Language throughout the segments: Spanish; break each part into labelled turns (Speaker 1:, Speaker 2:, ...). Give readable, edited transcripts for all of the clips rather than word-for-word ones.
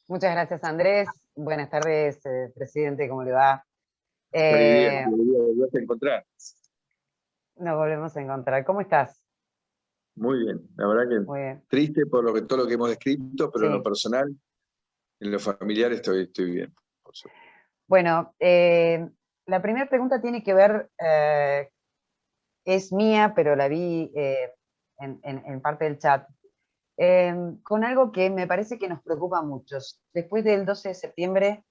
Speaker 1: Muchas gracias, Andrés. Buenas tardes, presidente, ¿cómo le va?
Speaker 2: Qué bien,
Speaker 1: Eh,
Speaker 2: qué bien volverte a encontrar.
Speaker 1: Nos volvemos a encontrar. ¿Cómo estás?
Speaker 2: Muy bien, la verdad que
Speaker 1: Muy bien.
Speaker 2: triste por todo lo que hemos descrito, pero en lo
Speaker 1: Sí.
Speaker 2: personal, en lo familiar estoy bien, por suerte.
Speaker 1: Bueno, la primera pregunta tiene que ver, es mía, pero la vi en parte del chat, con algo que me parece que nos preocupa a muchos. Después del 12 de septiembre,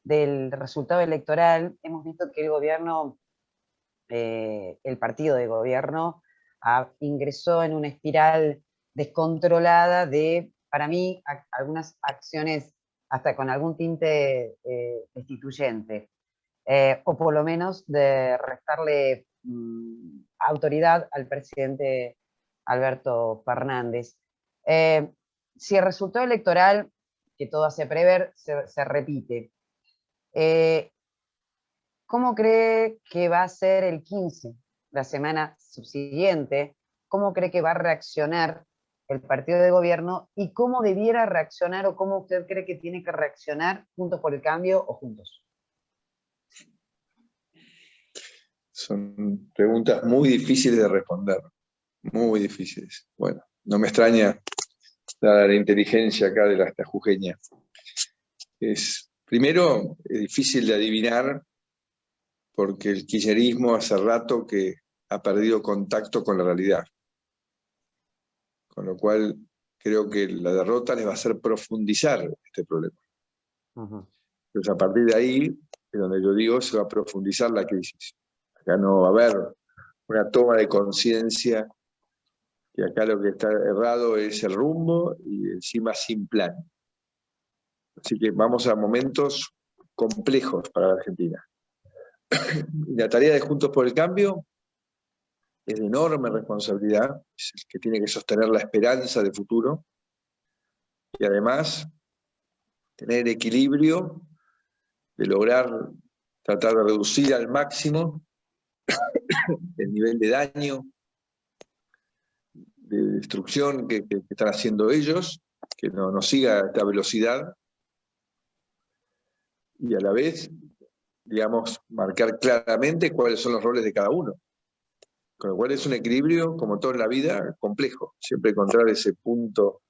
Speaker 1: del resultado electoral, hemos visto que el gobierno, el partido de gobierno ingresó en una espiral descontrolada de, para mí, algunas acciones hasta con algún tinte destituyente, o por lo menos de restarle autoridad al presidente Alberto Fernández. Eh, si el resultado electoral, que todo hace prever, se repite, eh, ¿cómo cree que va a ser el 15, la semana subsiguiente? ¿Cómo cree que va a reaccionar el partido de gobierno y cómo debiera reaccionar o cómo usted cree que tiene que reaccionar Juntos por el Cambio o Juntos?
Speaker 2: Son preguntas muy difíciles de responder, muy difíciles. Bueno, no me extraña la inteligencia acá de esta jujeña. Primero, es difícil de adivinar porque el kirchnerismo hace rato que ha perdido contacto con la realidad. Con lo cual, creo que la derrota les va a hacer profundizar este problema. Entonces, a partir de ahí, es donde yo digo, se va a profundizar la crisis. Acá no va a haber una toma de conciencia, que acá lo que está errado es el rumbo y encima sin plan. Así que vamos a momentos complejos para la Argentina. Y la tarea de Juntos por el Cambio es de enorme responsabilidad, es el que tiene que sostener la esperanza de futuro y además tener equilibrio de lograr tratar de reducir al máximo el nivel de daño, de destrucción que están haciendo ellos, que no siga a esta velocidad, y a la vez, digamos, marcar claramente cuáles son los roles de cada uno. Con lo cual es un equilibrio, como todo en la vida, complejo. Siempre encontrar ese punto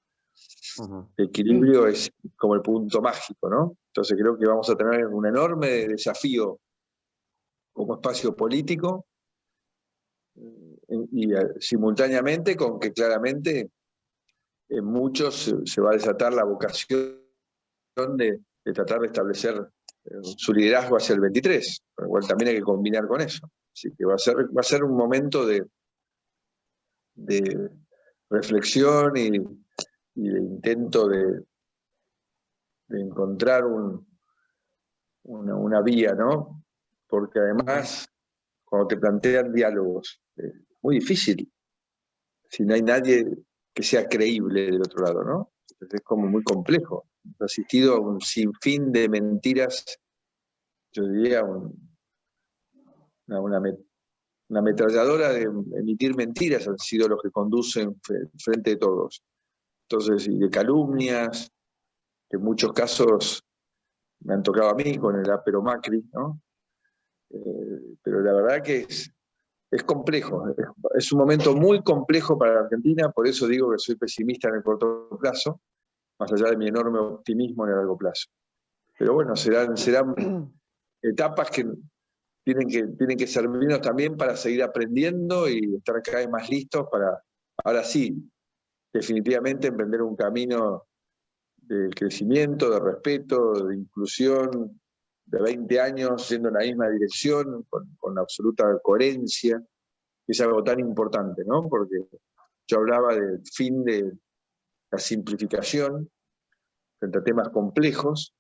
Speaker 2: de equilibrio es como el punto mágico, ¿no? Entonces creo que vamos a tener un enorme desafío como espacio político, y simultáneamente con que claramente en muchos se va a desatar la vocación de tratar de establecer su liderazgo hacia el 23, con lo cual también hay que combinar con eso. Así que va a ser un momento de reflexión y de intento de encontrar una vía, ¿no? Porque además, cuando te plantean diálogos, es muy difícil si no hay nadie que sea creíble del otro lado, ¿no? Entonces es como muy complejo. He asistido a un sinfín de mentiras, yo diría una ametralladora de emitir mentiras han sido los que conducen frente de todos. Entonces, y de calumnias, que en muchos casos me han tocado a mí con el ápero Macri, ¿no? Pero la verdad que es complejo, es un momento muy complejo para la Argentina, por eso digo que soy pesimista en el corto plazo, más allá de mi enorme optimismo en el largo plazo. Pero bueno, serán etapas que tienen que servirnos también para seguir aprendiendo y estar cada vez más listos para, ahora sí, definitivamente emprender un camino de crecimiento, de respeto, de inclusión, de 20 años yendo en la misma dirección, con absoluta coherencia, que es algo tan importante, ¿no? Porque yo hablaba del fin de la simplificación frente a temas complejos,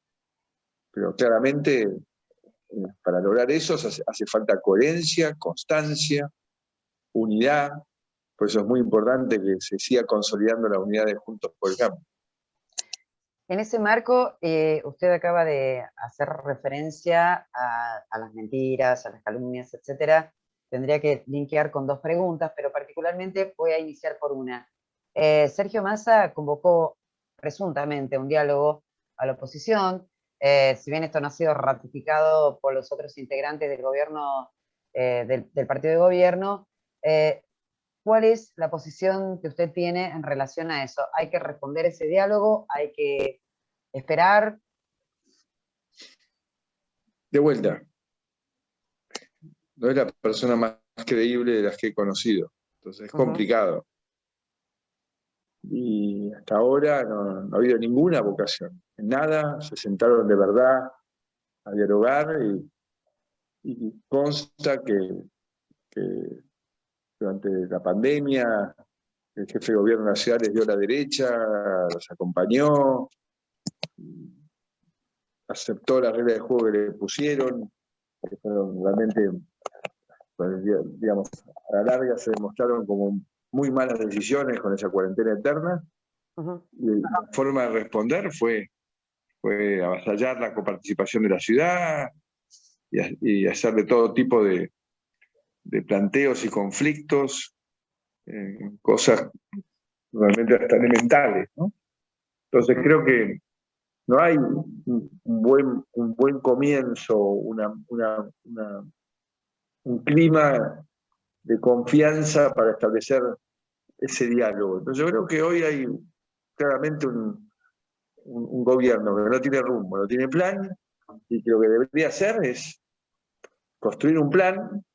Speaker 2: pero claramente para lograr eso hace falta coherencia, constancia, unidad. Por eso es muy importante que se siga consolidando la unidad de Juntos por el Cambio.
Speaker 1: En ese marco, usted acaba de hacer referencia a las mentiras, a las calumnias, etcétera. Tendría que linkear con dos preguntas, pero particularmente voy a iniciar por una. Sergio Massa convocó presuntamente un diálogo a la oposición. Si bien esto no ha sido ratificado por los otros integrantes del gobierno, del partido de gobierno, ¿cuál es la posición que usted tiene en relación a eso? ¿Hay que responder ese diálogo? ¿Hay que esperar?
Speaker 2: De vuelta, no es la persona más creíble de las que he conocido, entonces es complicado. Y hasta ahora no ha habido ninguna vocación, en nada, se sentaron de verdad a dialogar y consta que durante la pandemia el jefe de gobierno de la ciudad les dio la derecha, los acompañó, aceptó la regla de juego que le pusieron, que fueron realmente, digamos, a la larga se demostraron como muy malas decisiones con esa cuarentena eterna. Y la forma de responder fue avasallar la coparticipación de la ciudad y hacer de todo tipo de planteos y conflictos, cosas realmente hasta elementales, ¿no? Entonces creo que no hay un buen comienzo, un clima de confianza para establecer ese diálogo. Entonces yo creo que hoy hay claramente un gobierno que no tiene rumbo, no tiene plan, y que lo que debería hacer es construir un plan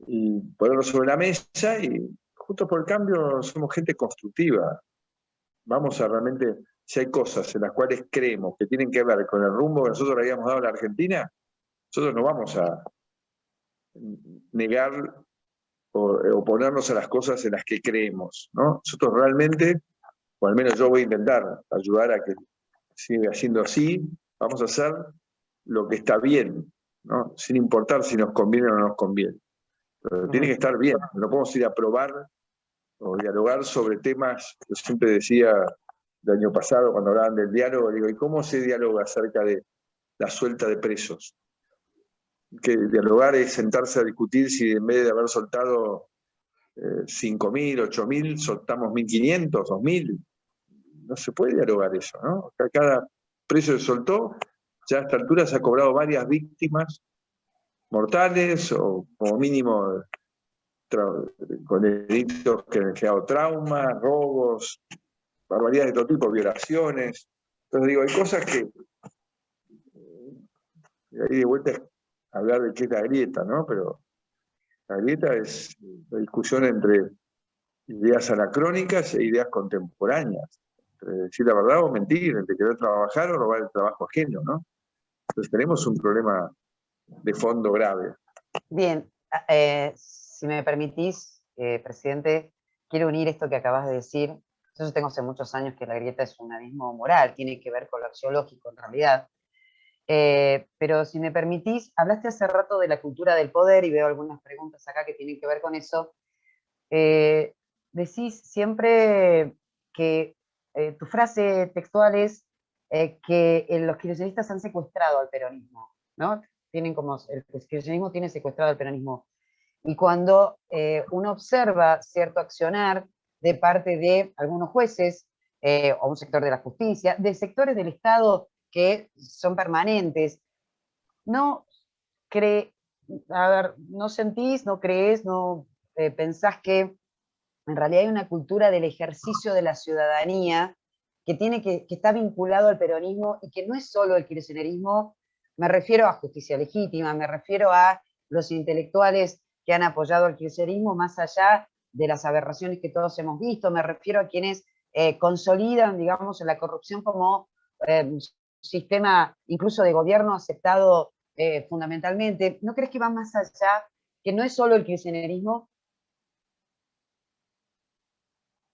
Speaker 2: y ponerlo sobre la mesa, y Juntos por el Cambio somos gente constructiva. Vamos a realmente, si hay cosas en las cuales creemos que tienen que ver con el rumbo que nosotros le habíamos dado a la Argentina, nosotros no vamos a negar o oponernos a las cosas en las que creemos, ¿no? Nosotros realmente, o al menos yo voy a intentar ayudar a que siga siendo así, vamos a hacer lo que está bien, ¿no? Sin importar si nos conviene o no nos conviene. Pero tiene que estar bien, no podemos ir a probar o dialogar sobre temas. Yo siempre decía el año pasado, cuando hablaban del diálogo, digo, ¿y cómo se dialoga acerca de la suelta de presos? Que dialogar es sentarse a discutir si en vez de haber soltado 5.000, 8.000, soltamos 1.500, 2.000. No se puede dialogar eso, ¿no? Cada preso que soltó, ya a esta altura se ha cobrado varias víctimas mortales o como mínimo con delitos que han generado traumas, robos, barbaridades de todo tipo, violaciones. Entonces digo, hay cosas que ahí de vuelta es hablar de qué es la grieta, ¿no? Pero la grieta es la discusión entre ideas anacrónicas e ideas contemporáneas, entre decir la verdad o mentir, entre querer trabajar o robar el trabajo ajeno, ¿no? Entonces tenemos un problema de fondo grave.
Speaker 1: Bien, si me permitís, presidente, quiero unir esto que acabas de decir. Yo tengo hace muchos años que la grieta es un abismo moral, tiene que ver con lo axiológico en realidad. Pero si me permitís, hablaste hace rato de la cultura del poder y veo algunas preguntas acá que tienen que ver con eso. Decís siempre que tu frase textual es que los kirchneristas han secuestrado al peronismo, ¿no? Tienen como, el kirchnerismo tiene secuestrado al peronismo. Y cuando uno observa cierto accionar de parte de algunos jueces o un sector de la justicia, de sectores del Estado que son permanentes, no a ver, no sentís, no crees, no pensás que en realidad hay una cultura del ejercicio de la ciudadanía que está vinculado al peronismo y que no es solo el kirchnerismo. Me refiero a Justicia Legítima, me refiero a los intelectuales que han apoyado al kirchnerismo más allá de las aberraciones que todos hemos visto, me refiero a quienes consolidan, digamos, la corrupción como sistema incluso de gobierno aceptado fundamentalmente. ¿No crees que va más allá, que no es solo el kirchnerismo?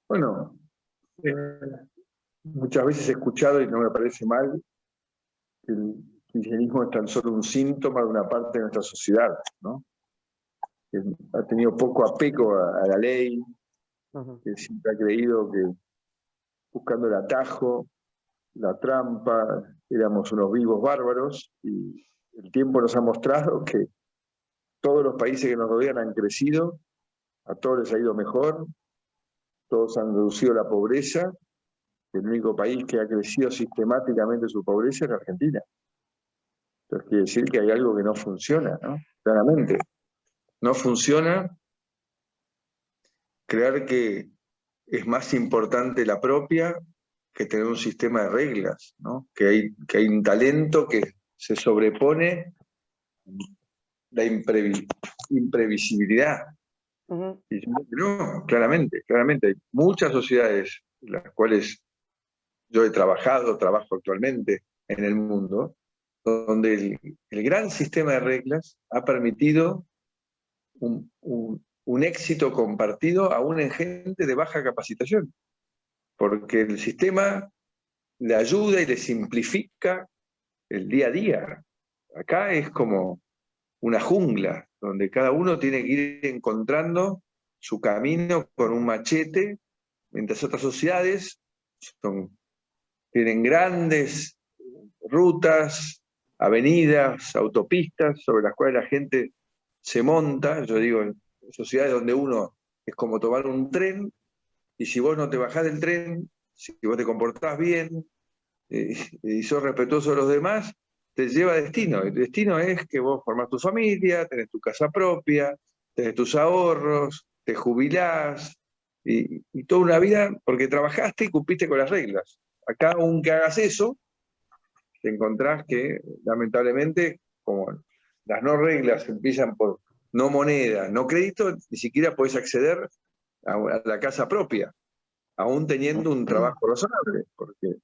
Speaker 2: Bueno, muchas veces he escuchado, y no me parece mal, que el kirchnerismo es tan solo un síntoma de una parte de nuestra sociedad, ¿no? Que ha tenido poco apego a la ley, que siempre ha creído que buscando el atajo, la trampa, éramos unos vivos bárbaros, y el tiempo nos ha mostrado que todos los países que nos rodean han crecido, a todos les ha ido mejor, todos han reducido la pobreza, el único país que ha crecido sistemáticamente su pobreza es la Argentina. Entonces quiere decir que hay algo que no funciona, ¿no? Claramente. No funciona creer que es más importante la propia que tener un sistema de reglas, ¿no? Que hay un talento que se sobrepone la imprevisibilidad.
Speaker 1: Ujú.
Speaker 2: Y yo creo que no, claramente. Hay muchas sociedades en las cuales yo he trabajo actualmente en el mundo, donde el gran sistema de reglas ha permitido un éxito compartido aún en gente de baja capacitación, porque el sistema le ayuda y le simplifica el día a día. Acá es como una jungla, donde cada uno tiene que ir encontrando su camino con un machete, mientras otras sociedades tienen grandes rutas, avenidas, autopistas sobre las cuales la gente se monta. Yo digo, en sociedades donde uno es como tomar un tren, y si vos no te bajás del tren, si vos te comportás bien y sos respetuoso de los demás, te lleva a destino. El destino es que vos formás tu familia, tenés tu casa propia, tenés tus ahorros, te jubilás, y toda una vida porque trabajaste y cumpliste con las reglas. Acá, aunque hagas eso, te encontrás que, lamentablemente, como las no reglas empiezan por no moneda, no crédito, ni siquiera podés acceder a la casa propia, aún teniendo un trabajo razonable, porque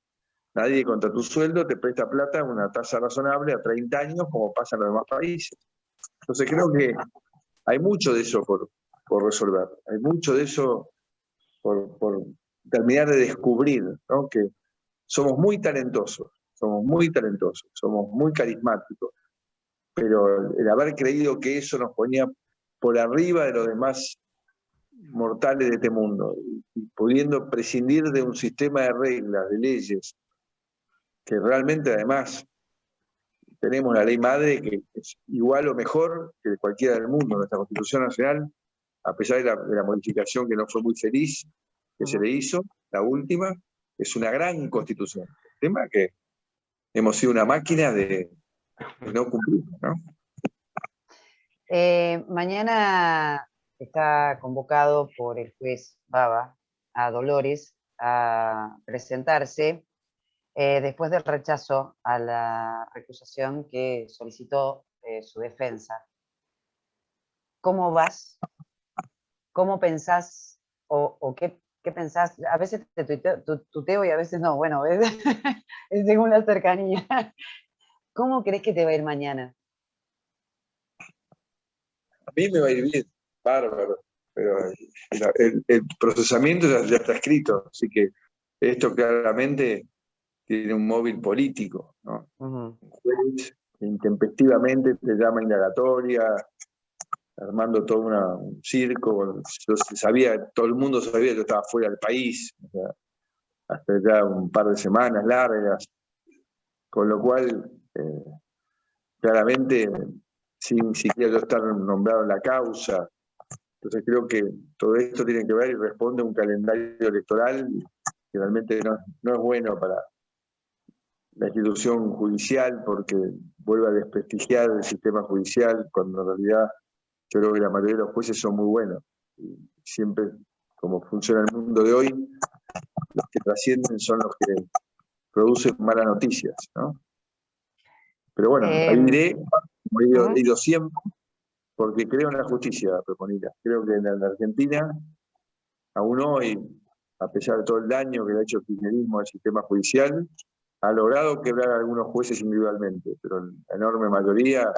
Speaker 2: nadie contra tu sueldo te presta plata a una tasa razonable a 30 años, como pasa en los demás países. Entonces creo que hay mucho de eso por resolver, hay mucho de eso por terminar de descubrir, ¿no? Que somos muy talentosos, somos muy carismáticos, pero el haber creído que eso nos ponía por arriba de los demás mortales de este mundo, y pudiendo prescindir de un sistema de reglas, de leyes, que realmente además tenemos la ley madre que es igual o mejor que cualquiera del mundo. Nuestra Constitución Nacional, a pesar de la modificación que no fue muy feliz que se le hizo, la última, es una gran constitución. El tema es que hemos sido una máquina de no cumplir, ¿no?
Speaker 1: Mañana está convocado por el juez Baba a Dolores a presentarse después del rechazo a la recusación que solicitó su defensa. ¿Cómo vas? ¿Cómo pensás o qué pensás? A veces te tuteo y a veces no, bueno, es según la cercanía. ¿Cómo crees que te va a ir mañana?
Speaker 2: A mí me va a ir bien, bárbaro, pero el procesamiento ya está escrito, así que esto claramente tiene un móvil político, ¿no?
Speaker 1: Uh-huh.
Speaker 2: Un juez que intempestivamente te llama a indagatoria, armando todo un circo. Todo el mundo sabía que yo estaba fuera del país, o sea, hasta ya un par de semanas largas, con lo cual, claramente, sin siquiera yo estar nombrado en la causa. Entonces creo que todo esto tiene que ver y responde a un calendario electoral que realmente no es bueno para la institución judicial, porque vuelve a desprestigiar el sistema judicial, cuando en realidad yo creo que la mayoría de los jueces son muy buenos. Y siempre, como funciona el mundo de hoy, los que trascienden son los que producen malas noticias, ¿no? Pero bueno, ahí iré, como he ido siempre, porque creo en la justicia, Peponita. Creo que en la Argentina, aún hoy, a pesar de todo el daño que le ha hecho el kirchnerismo al sistema judicial, ha logrado quebrar a algunos jueces individualmente, pero la enorme mayoría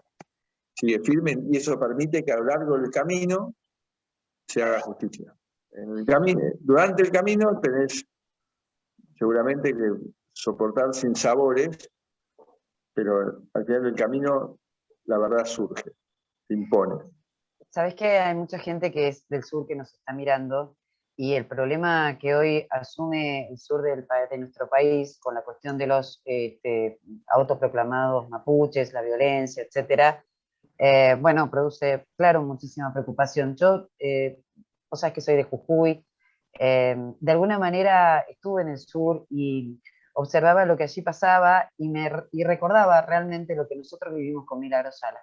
Speaker 2: sigue firme, y eso permite que a lo largo del camino se haga justicia. Durante el camino tenés seguramente que soportar sin sabores, pero al final del camino la verdad surge, se impone.
Speaker 1: Sabes que hay mucha gente que es del sur que nos está mirando y el problema que hoy asume el sur de nuestro país con la cuestión de los autoproclamados mapuches, la violencia, etcétera, bueno, produce, claro, muchísima preocupación. Yo, vos sabés que soy de Jujuy, De alguna manera estuve en el sur y observaba lo que allí pasaba y recordaba realmente lo que nosotros vivimos con Milagro Sala.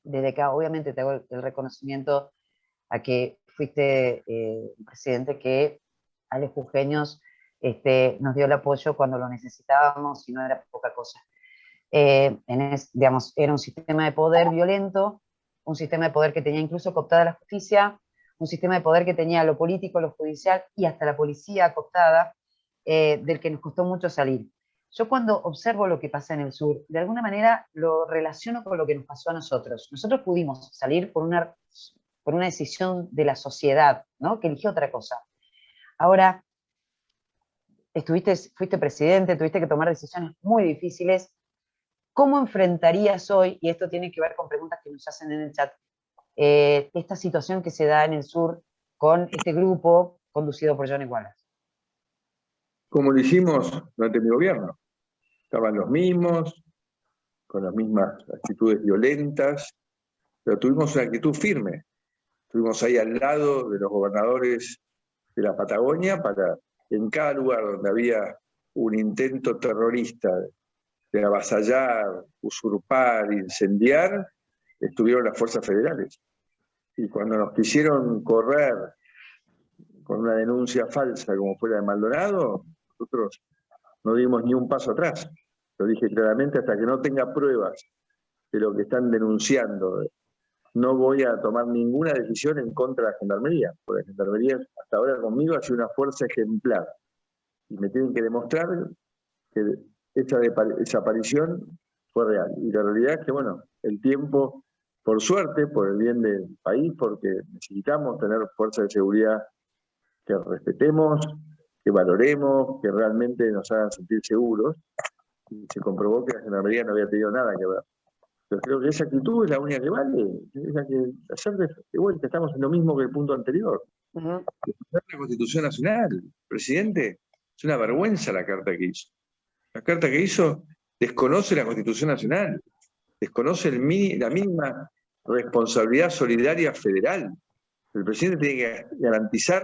Speaker 1: Desde acá, obviamente, te hago el reconocimiento a que fuiste un presidente que a los jujeños nos dio el apoyo cuando lo necesitábamos y no era poca cosa. Digamos, era un sistema de poder violento, un sistema de poder que tenía incluso cooptada la justicia, un sistema de poder que tenía lo político, lo judicial y hasta la policía cooptada, del que nos costó mucho salir. Yo cuando observo lo que pasa en el sur, de alguna manera lo relaciono con lo que nos pasó a nosotros. Nosotros pudimos salir por una decisión de la sociedad, ¿no? Que eligió otra cosa. Ahora, fuiste presidente, tuviste que tomar decisiones muy difíciles. ¿Cómo enfrentarías hoy, y esto tiene que ver con preguntas que nos hacen en el chat, esta situación que se da en el sur con este grupo conducido por Johnny Wallace?
Speaker 2: Como lo hicimos durante mi gobierno. Estaban los mismos, con las mismas actitudes violentas, pero tuvimos una actitud firme. Estuvimos ahí al lado de los gobernadores de la Patagonia para que en cada lugar donde había un intento terrorista de avasallar, usurpar, incendiar, estuvieron las fuerzas federales. Y cuando nos quisieron correr con una denuncia falsa como fue la de Maldonado, nosotros no dimos ni un paso atrás. Lo dije claramente, hasta que no tenga pruebas de lo que están denunciando, no voy a tomar ninguna decisión en contra de la Gendarmería, porque la Gendarmería hasta ahora conmigo ha sido una fuerza ejemplar. Y me tienen que demostrar que esa desaparición fue real. Y la realidad es que, bueno, el tiempo, por suerte, por el bien del país, porque necesitamos tener fuerzas de seguridad que respetemos, que valoremos, que realmente nos hagan sentir seguros, y se comprobó que la Gendarmería no había tenido nada que ver. Pero creo que esa actitud es la única que vale, es la que hacer de vuelta, estamos en lo mismo que el punto anterior. La Constitución Nacional, presidente, es una vergüenza la carta que hizo. La carta que hizo desconoce la Constitución Nacional, desconoce la mínima responsabilidad solidaria federal. El presidente tiene que garantizar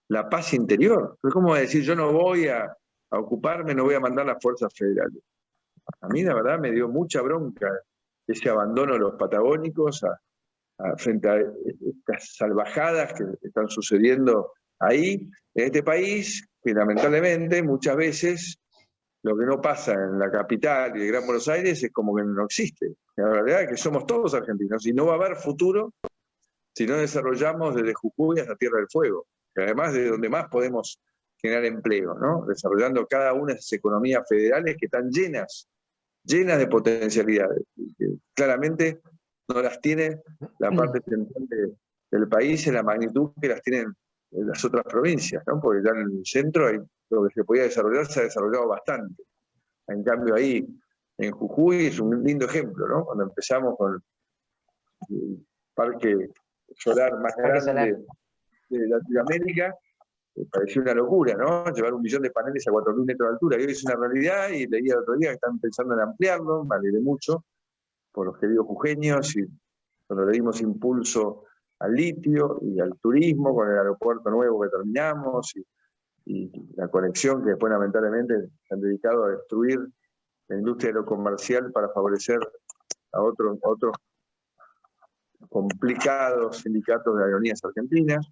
Speaker 2: la paz interior. Es como decir, yo no voy a ocuparme, no voy a mandar las fuerzas federales. A mí, la verdad, me dio mucha bronca ese abandono de los patagónicos frente a estas salvajadas que están sucediendo ahí, en este país, que lamentablemente muchas veces lo que no pasa en la capital y el Gran Buenos Aires es como que no existe. La verdad es que somos todos argentinos y no va a haber futuro si no desarrollamos desde Jujuy hasta Tierra del Fuego, que además de donde más podemos generar empleo, ¿no? Desarrollando cada una de esas economías federales que están llenas de potencialidades. Que claramente no las tiene la parte central del país en la magnitud que las tienen en las otras provincias, ¿no? Porque ya en el centro lo que se podía desarrollar se ha desarrollado bastante. En cambio ahí, en Jujuy, es un lindo ejemplo, ¿no? Cuando empezamos con el parque solar más grande de Latinoamérica, pareció una locura, ¿no? Llevar 1 millón de paneles a 4.000 metros de altura. Y hoy es una realidad, y leía el otro día que están pensando en ampliarlo, me alegré mucho, por los queridos jujeños, y cuando le dimos impulso al litio y al turismo, con el aeropuerto nuevo que terminamos, y la conexión que después lamentablemente se han dedicado a destruir la industria aerocomercial para favorecer a otros complicados sindicatos de aerolíneas argentinas.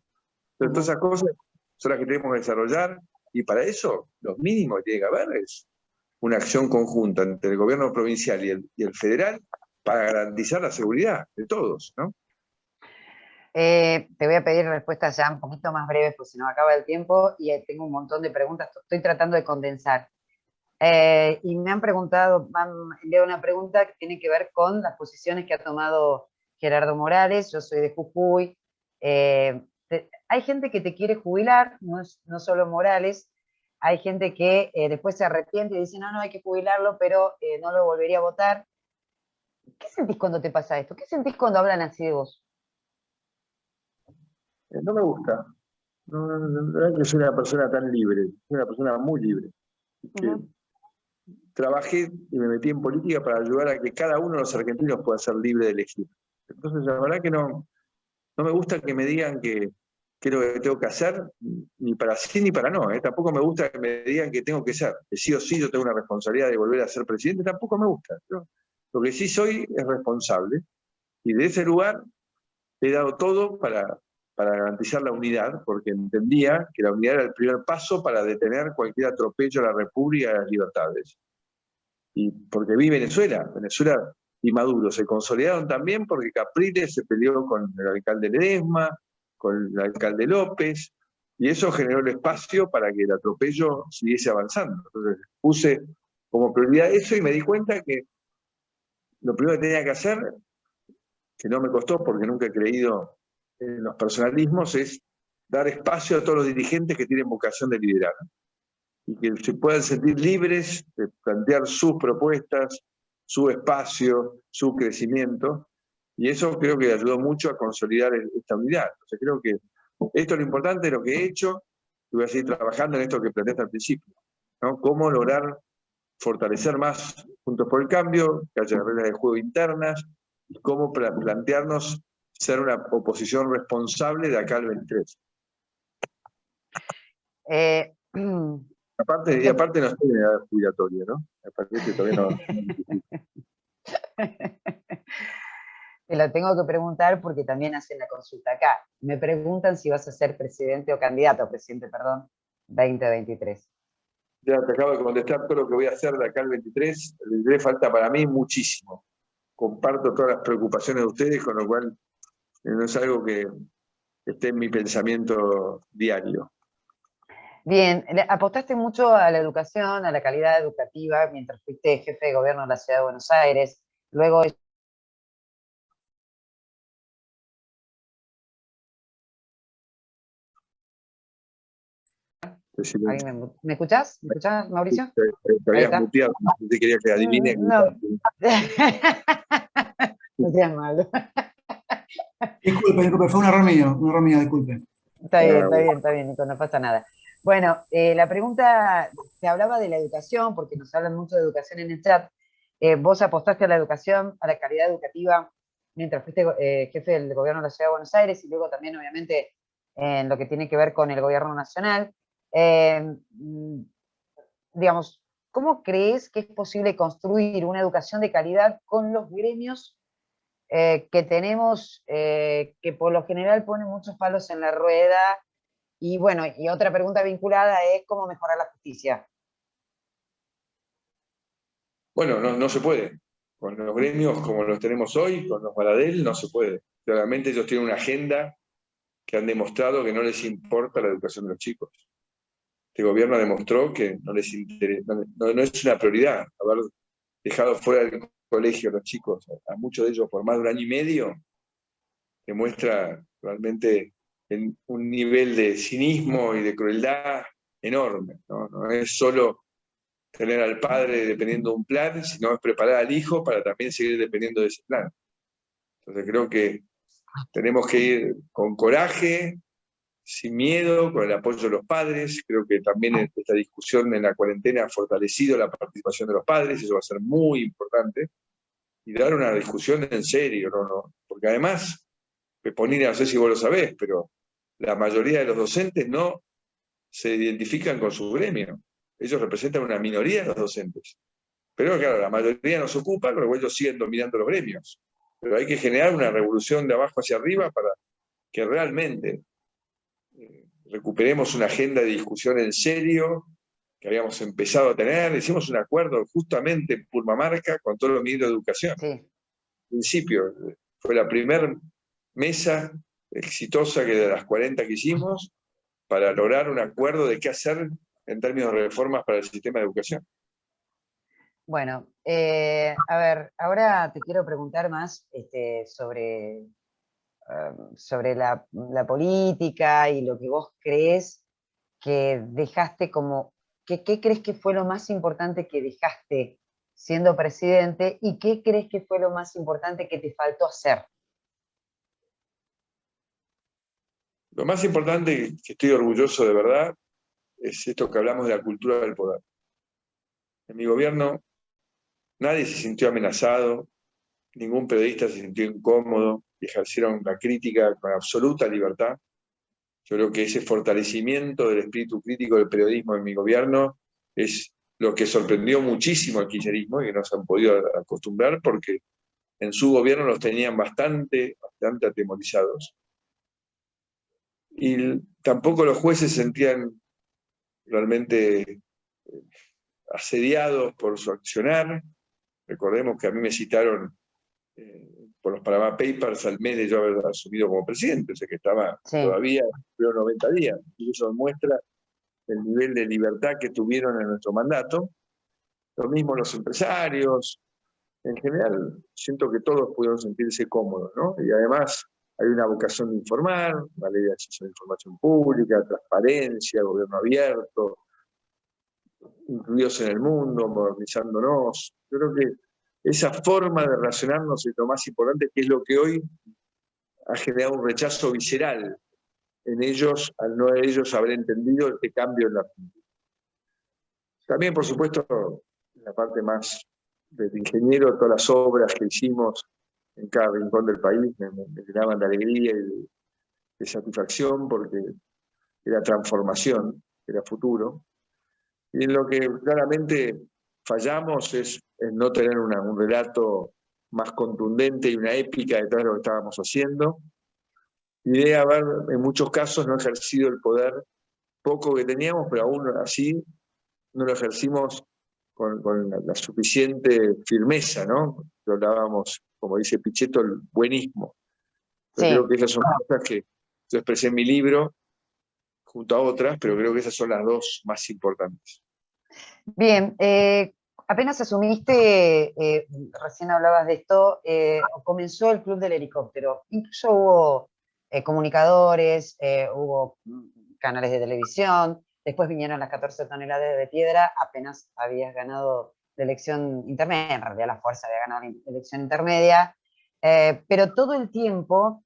Speaker 2: Pero todas esas cosas son las que tenemos que desarrollar, y para eso lo mínimo que tiene que haber es una acción conjunta entre el gobierno provincial y el federal para garantizar la seguridad de todos, ¿no?
Speaker 1: Te voy a pedir respuestas ya un poquito más breves, pues se nos acaba el tiempo y tengo un montón de preguntas, estoy tratando de condensar. Y me han preguntado, me han enviado una pregunta que tiene que ver con las posiciones que ha tomado Gerardo Morales. Yo soy de Jujuy. Hay gente que te quiere jubilar, no solo Morales. Hay gente que después se arrepiente y dice, no, hay que jubilarlo, pero no lo volvería a votar. ¿Qué sentís cuando te pasa esto? ¿Qué sentís cuando hablan así de vos?
Speaker 2: No me gusta. No es que soy una persona tan libre, soy una persona muy libre. Que trabajé y me metí en política para ayudar a que cada uno de los argentinos pueda ser libre de elegir. Entonces, la verdad que no me gusta que me digan que qué es lo que tengo que hacer, ni para sí ni para no. Tampoco me gusta que me digan que tengo que ser, que sí o sí yo tengo una responsabilidad de volver a ser presidente, tampoco me gusta. Lo que sí soy es responsable, y de ese lugar he dado todo para garantizar la unidad, porque entendía que la unidad era el primer paso para detener cualquier atropello a la República y a las libertades. Y porque vi Venezuela y Maduro se consolidaron también porque Capriles se peleó con el alcalde Ledesma, con el alcalde López, y eso generó el espacio para que el atropello siguiese avanzando. Entonces puse como prioridad eso y me di cuenta que lo primero que tenía que hacer, que no me costó porque nunca he creído en los personalismos, es dar espacio a todos los dirigentes que tienen vocación de liderar y que se puedan sentir libres de plantear sus propuestas, su espacio, su crecimiento, y eso creo que ayudó mucho a consolidar esta unidad. O sea, creo que esto es lo importante de lo que he hecho, y voy a seguir trabajando en esto que planteaste al principio, ¿no? Cómo lograr fortalecer más Juntos por el Cambio, que haya reglas de juego internas, y cómo plantearnos ser una oposición responsable de acá al 23. Aparte no estoy en edad jubilatoria, ¿no? Me parece que todavía no.
Speaker 1: Te lo tengo que preguntar porque también hacen la consulta acá. Me preguntan si vas a ser presidente o candidato a presidente, perdón, 2023.
Speaker 2: Ya te acabo de contestar todo lo que voy a hacer de acá al 23. El 23 falta para mí muchísimo. Comparto todas las preocupaciones de ustedes, con lo cual no es algo que esté en mi pensamiento diario.
Speaker 1: Bien, apostaste mucho a la educación, a la calidad educativa, mientras fuiste jefe de gobierno de la Ciudad de Buenos Aires. Luego ¿Me escuchás? ¿Me escuchás, Mauricio?
Speaker 2: Te habías muteado, no te quería que adivine.
Speaker 1: No. No seas malo.
Speaker 3: Disculpe, fue un error mío, disculpe.
Speaker 1: Está bien, Nico, no pasa nada. Bueno, la pregunta, te hablaba de la educación, porque nos hablan mucho de educación en el chat. Vos apostaste a la educación, a la calidad educativa, mientras fuiste jefe del gobierno de la Ciudad de Buenos Aires, y luego también, obviamente, en lo que tiene que ver con el gobierno nacional. Digamos, ¿cómo crees que es posible construir una educación de calidad con los gremios que tenemos, que por lo general ponen muchos palos en la rueda? Y bueno, y otra pregunta vinculada es cómo mejorar la justicia.
Speaker 2: Bueno, no se puede. Con los gremios como los tenemos hoy, con los Baradel, no se puede. Claramente ellos tienen una agenda que han demostrado que no les importa la educación de los chicos. Este gobierno demostró que no les interesa, no es una prioridad haber dejado fuera del colegio a los chicos, a muchos de ellos por más de 1 año y medio, demuestra realmente un nivel de cinismo y de crueldad enorme. No es solo tener al padre dependiendo de un plan, sino es preparar al hijo para también seguir dependiendo de ese plan. Entonces creo que tenemos que ir con coraje, sin miedo, con el apoyo de los padres. Creo que también esta discusión en la cuarentena ha fortalecido la participación de los padres, eso va a ser muy importante, y dar una discusión en serio, porque además, Peponina, no sé si vos lo sabés, pero la mayoría de los docentes no se identifican con su gremio. Ellos representan una minoría de los docentes. Pero claro, la mayoría nos ocupa, pero ellos siguen dominando los gremios. Pero hay que generar una revolución de abajo hacia arriba para que realmente recuperemos una agenda de discusión en serio que habíamos empezado a tener. Hicimos un acuerdo justamente en Purmamarca con todos los ministros de educación.
Speaker 1: Sí.
Speaker 2: Al principio fue la primera mesa exitosa que de las 40 que hicimos para lograr un acuerdo de qué hacer en términos de reformas para el sistema de educación.
Speaker 1: Bueno, a ver, ahora te quiero preguntar más sobre la política y lo que vos crees que dejaste como, ¿qué crees que fue lo más importante que dejaste siendo presidente y qué crees que fue lo más importante que te faltó hacer?
Speaker 2: Lo más importante, que estoy orgulloso de verdad, es esto que hablamos de la cultura del poder. En mi gobierno nadie se sintió amenazado, ningún periodista se sintió incómodo, y ejercieron la crítica con absoluta libertad. Yo creo que ese fortalecimiento del espíritu crítico del periodismo en mi gobierno es lo que sorprendió muchísimo al kirchnerismo y que no se han podido acostumbrar porque en su gobierno los tenían bastante atemorizados. Y tampoco los jueces se sentían realmente asediados por su accionar. Recordemos que a mí me citaron por los Panama Papers al mes de yo haber asumido como presidente, o sea que estaba todavía, creo, 90 días. Y eso muestra el nivel de libertad que tuvieron en nuestro mandato. Lo mismo los empresarios. En general, siento que todos pudieron sentirse cómodos, ¿no? Y además hay una vocación de informar, una ley de acceso a la información pública, transparencia, gobierno abierto, incluidos en el mundo, modernizándonos. Yo creo que esa forma de relacionarnos es lo más importante, que es lo que hoy ha generado un rechazo visceral en ellos, al no ellos haber entendido este cambio en la Argentina. También, por supuesto, en la parte más del ingeniero, todas las obras que hicimos en cada rincón del país me llenaban de alegría y de satisfacción porque era transformación, era futuro. Y en lo que claramente fallamos es en no tener un relato más contundente y una épica detrás de lo que estábamos haciendo. Y de haber, en muchos casos, no ejercido el poder poco que teníamos, pero aún así no lo ejercimos con la suficiente firmeza, ¿no? Lo hablábamos, como dice Pichetto, el buenismo. Yo creo que esas son cosas que yo expresé en mi libro, junto a otras, pero creo que esas son las dos más importantes.
Speaker 1: Bien, apenas asumiste, recién hablabas de esto, comenzó el Club del Helicóptero. Incluso hubo comunicadores, hubo canales de televisión, después vinieron las 14 toneladas de piedra, apenas habías ganado la elección intermedia, en realidad la fuerza había ganado la elección intermedia, pero todo el tiempo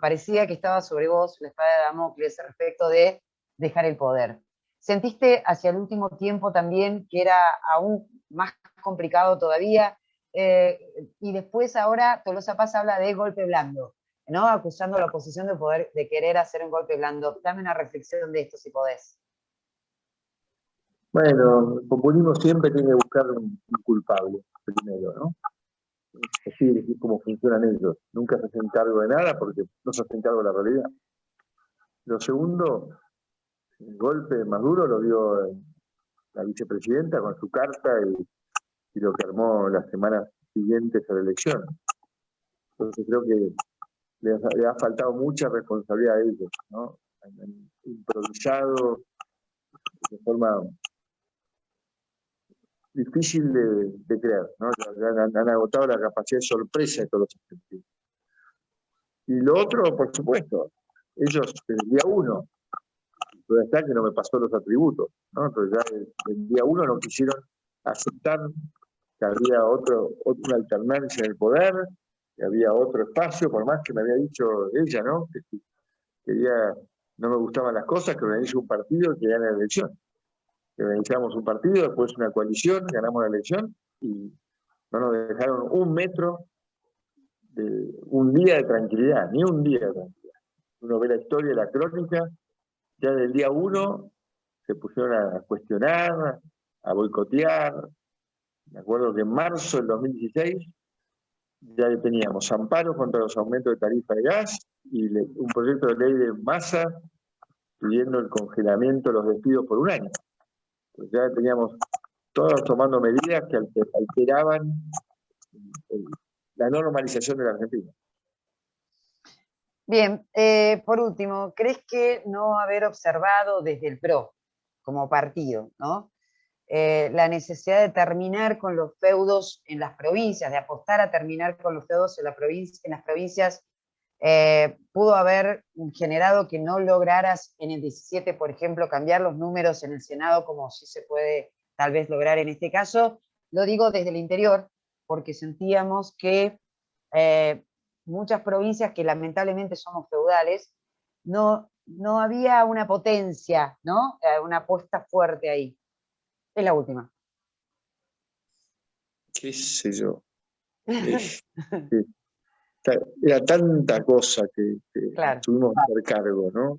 Speaker 1: parecía que estaba sobre vos la espada de Damocles respecto de dejar el poder. ¿Sentiste hacia el último tiempo también que era aún más complicado todavía? Y después ahora Tolosa Paz habla de golpe blando, ¿no? Acusando a la oposición de querer hacer un golpe blando. Dame una reflexión de esto si podés.
Speaker 2: Bueno, el populismo siempre tiene que buscar un culpable primero, ¿no? Así es como funcionan ellos. Nunca se hacen cargo de nada porque no se hacen cargo de la realidad. Lo segundo, el golpe más duro lo dio la vicepresidenta con su carta y lo que armó las semanas siguientes a la elección. Entonces creo que le ha faltado mucha responsabilidad a ellos, ¿no? Han improvisado de forma difícil de creer, ¿no? Han agotado la capacidad de sorpresa de todos los argentinos. Y lo otro, por supuesto, ellos desde el día uno, pero está que no me pasó los atributos, ¿no? Entonces ya desde el día uno no quisieron aceptar que había otra alternancia en el poder, que había otro espacio, por más que me había dicho ella, ¿no? Que si quería, no me gustaban las cosas, que organice un partido que gane la elección. Que organizamos un partido, después una coalición, ganamos la elección y no nos dejaron un metro de un día de tranquilidad, ni un día de tranquilidad. Uno ve la historia, la crónica, ya del día uno se pusieron a cuestionar, a boicotear. Me acuerdo que en marzo del 2016 ya teníamos amparos contra los aumentos de tarifa de gas y un proyecto de ley de Massa pidiendo el congelamiento de los despidos por un año. Pues ya teníamos todos tomando medidas que alteraban la normalización de la Argentina.
Speaker 1: Bien, por último, ¿crees que no haber observado desde el PRO como partido, ¿no? La necesidad de terminar con los feudos en las provincias, de apostar a terminar con los feudos en las provincias, pudo haber generado que no lograras en el 17, por ejemplo, cambiar los números en el Senado como sí se puede tal vez lograr en este caso? Lo digo desde el interior porque sentíamos que muchas provincias que lamentablemente somos feudales, no había una potencia, ¿no? Una apuesta fuerte ahí. Es la última.
Speaker 2: ¿Qué sé yo? Era tanta cosa que
Speaker 1: Claro.
Speaker 2: tuvimos que hacer cargo, ¿no?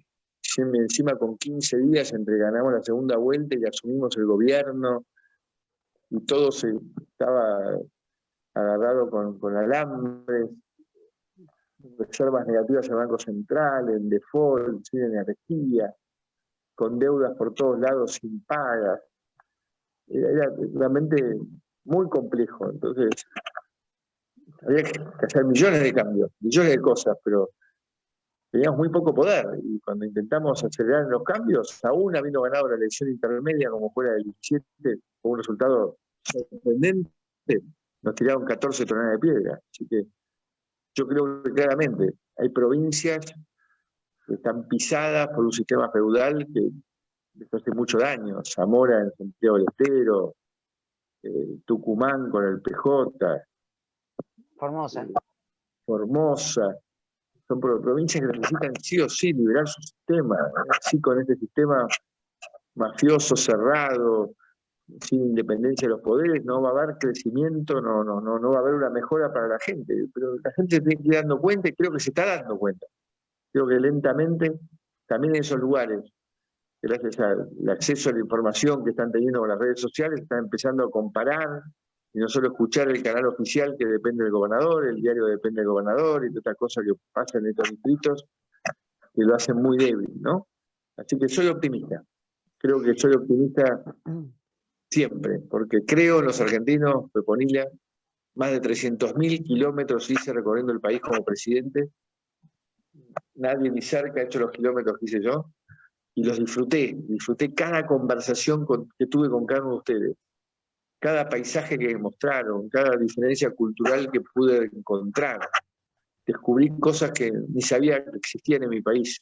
Speaker 2: encima con 15 días entre ganamos la segunda vuelta y asumimos el gobierno, y todo se estaba agarrado con alambres, reservas negativas al Banco Central, en default, sin energía, con deudas por todos lados sin pagas. Era realmente muy complejo. Entonces, había que hacer millones de cambios, millones de cosas, pero teníamos muy poco poder. Y cuando intentamos acelerar los cambios, aún habiendo ganado la elección intermedia como fuera del 17, con un resultado sorprendente, nos tiraron 14 toneladas de piedra. Así que yo creo que claramente hay provincias que están pisadas por un sistema feudal que les hace mucho daño. Zamora en Santiago del Estero, Tucumán con el PJ,
Speaker 1: Formosa.
Speaker 2: Formosa. Son provincias que necesitan sí o sí liberar su sistema. Así con este sistema mafioso, cerrado, sin independencia de los poderes, no va a haber crecimiento, no va a haber una mejora para la gente. Pero la gente se tiene que ir dando cuenta, y creo que se está dando cuenta. Creo que lentamente, también en esos lugares, gracias al acceso a la información que están teniendo con las redes sociales, están empezando a comparar, y no solo escuchar el canal oficial que depende del gobernador, el diario depende del gobernador, y otras cosas que pasan en estos distritos, que lo hacen muy débil, ¿no? Así que soy optimista. Creo que soy optimista siempre, porque creo en los argentinos, Peponilla, más de 300.000 kilómetros hice recorriendo el país como presidente. Nadie ni cerca ha hecho los kilómetros que hice yo, y los disfruté cada conversación que tuve con cada uno de ustedes, cada paisaje que me mostraron, cada diferencia cultural que pude encontrar. Descubrí cosas que ni sabía que existían en mi país.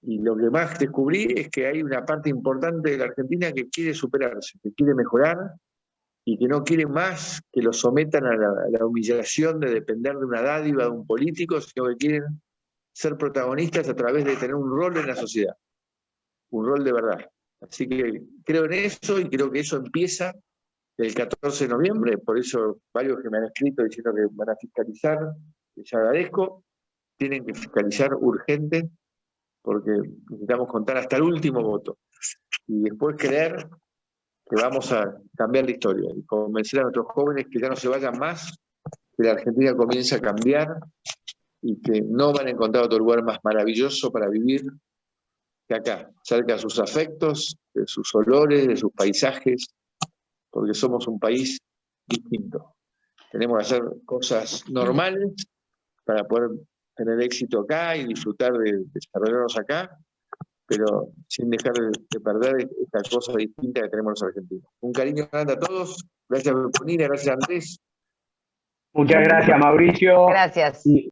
Speaker 2: Y lo que más descubrí es que hay una parte importante de la Argentina que quiere superarse, que quiere mejorar, y que no quiere más que lo sometan a la humillación de depender de una dádiva de un político, sino que quieren ser protagonistas a través de tener un rol en la sociedad, un rol de verdad. Así que creo en eso, y creo que eso empieza el 14 de noviembre, por eso varios que me han escrito diciendo que van a fiscalizar, les agradezco, tienen que fiscalizar urgente, porque necesitamos contar hasta el último voto, y después creer que vamos a cambiar la historia, y convencer a nuestros jóvenes que ya no se vayan más, que la Argentina comience a cambiar, y que no van a encontrar otro lugar más maravilloso para vivir que acá, cerca de sus afectos, de sus olores, de sus paisajes, porque somos un país distinto. Tenemos que hacer cosas normales para poder tener éxito acá y disfrutar de desarrollarnos acá, pero sin dejar de perder esta cosa distinta que tenemos los argentinos. Un cariño grande a todos. Gracias, Peponina, gracias, Andrés.
Speaker 4: Muchas gracias, Mauricio.
Speaker 1: Gracias.